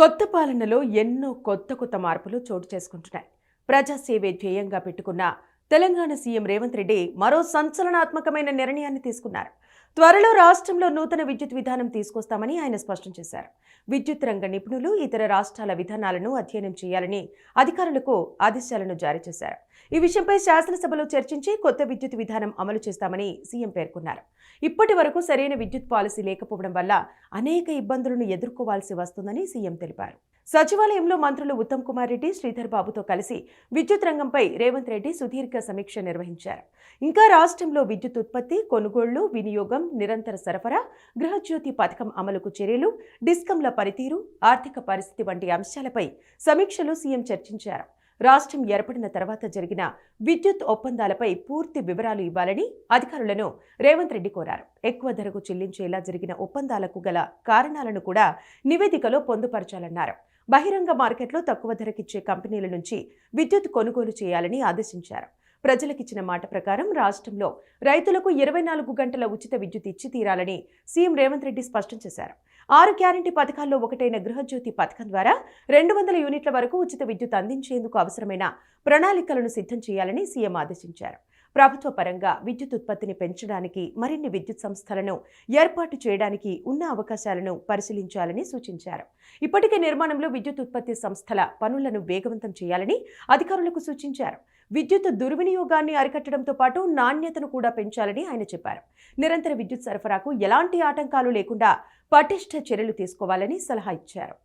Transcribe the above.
కొత్త పాలనలో ఎన్నో కొత్త మార్పులు చోటు చేసుకుంటున్నాయి. ప్రజాసేవే ధ్యేయంగా పెట్టుకున్న తెలంగాణ సీఎం రేవంత్ రెడ్డి మరో సంచలనాత్మకమైన నిర్ణయాన్ని తీసుకున్నారు. త్వరలో రాష్ట్రంలో నూతన విద్యుత్ విధానం తీసుకొస్తామని ఆయన స్పష్టం చేశారు. విద్యుత్ రంగ నిపుణులు ఇతర రాష్ట్రాల విధానాలను అధ్యయనం చేయాలని అధికారులకు ఆదేశాలను జారీ చేశారు. ఈ విషయంపై శాసనసభలో చర్చించి కొత్త విద్యుత్ విధానం అమలు చేస్తామని సీఎం పేర్కొన్నారు. ఇప్పటి వరకు సరైన విద్యుత్ పాలసీ లేకపోవడం వల్ల అనేక ఇబ్బందులను ఎదుర్కోవాల్సి వస్తుందని సీఎం తెలిపారు. సచివాలయంలో మంత్రులు ఉత్తమ్ కుమార్ రెడ్డి, శ్రీధర్ బాబుతో కలిసి విద్యుత్ రంగంపై రేవంత్ రెడ్డి సుదీర్ఘ సమీక్ష నిర్వహించారు. ఇంకా రాష్ట్రంలో విద్యుత్ ఉత్పత్తి, కొనుగోళ్లు, వినియోగం, నిరంతర సరఫరా, గృహజ్యోతి పథకం అమలుకు చర్యలు, డిస్కంల పనితీరు, ఆర్థిక పరిస్థితి వంటి అంశాలపై సమీక్షలో సీఎం చర్చించారు. రాష్ట్రం ఏర్పడిన తర్వాత జరిగిన విద్యుత్ ఒప్పందాలపై పూర్తి వివరాలు ఇవ్వాలని అధికారులను రేవంత్ రెడ్డి కోరారు. ఎక్కువ ధరకు చెల్లించేలా జరిగిన ఒప్పందాలకు గల కారణాలను కూడా నివేదికలో పొందుపరచాలన్నారు. బహిరంగ మార్కెట్లో తక్కువ ధరకిచ్చే కంపెనీల నుంచి విద్యుత్ కొనుగోలు చేయాలని ఆదేశించారు. ప్రజలకిచ్చిన మాట ప్రకారం రాష్ట్రంలో రైతులకు 24 గంటల ఉచిత విద్యుత్ ఇచ్చి తీరాలని సీఎం రేవంత్ రెడ్డి స్పష్టం చేశారు. 6 గ్యారంటీ పథకాల్లో ఒకటైన గృహజ్యోతి పథకం ద్వారా 200 యూనిట్ల వరకు ఉచిత విద్యుత్ అందించేందుకు అవసరమైన ప్రణాళికలను సిద్ధం చేయాలని సీఎం ఆదేశించారు. ప్రభుత్వ పరంగా విద్యుత్ ఉత్పత్తిని పెంచడానికి, మరిన్ని విద్యుత్ సంస్థలను ఏర్పాటు చేయడానికి ఉన్న అవకాశాలను పరిశీలించాలని సూచించారు. ఇప్పటికే నిర్మాణంలో విద్యుత్ ఉత్పత్తి సంస్థల పనులను వేగవంతం చేయాలని అధికారులకు సూచించారు. విద్యుత్ దుర్వినియోగాన్ని అరికట్టడంతో పాటు నాణ్యతను కూడా పెంచాలని ఆయన చెప్పారు. నిరంతర విద్యుత్ సరఫరాకు ఎలాంటి ఆటంకాలు లేకుండా పటిష్ట చర్యలు తీసుకోవాలని సలహా ఇచ్చారు.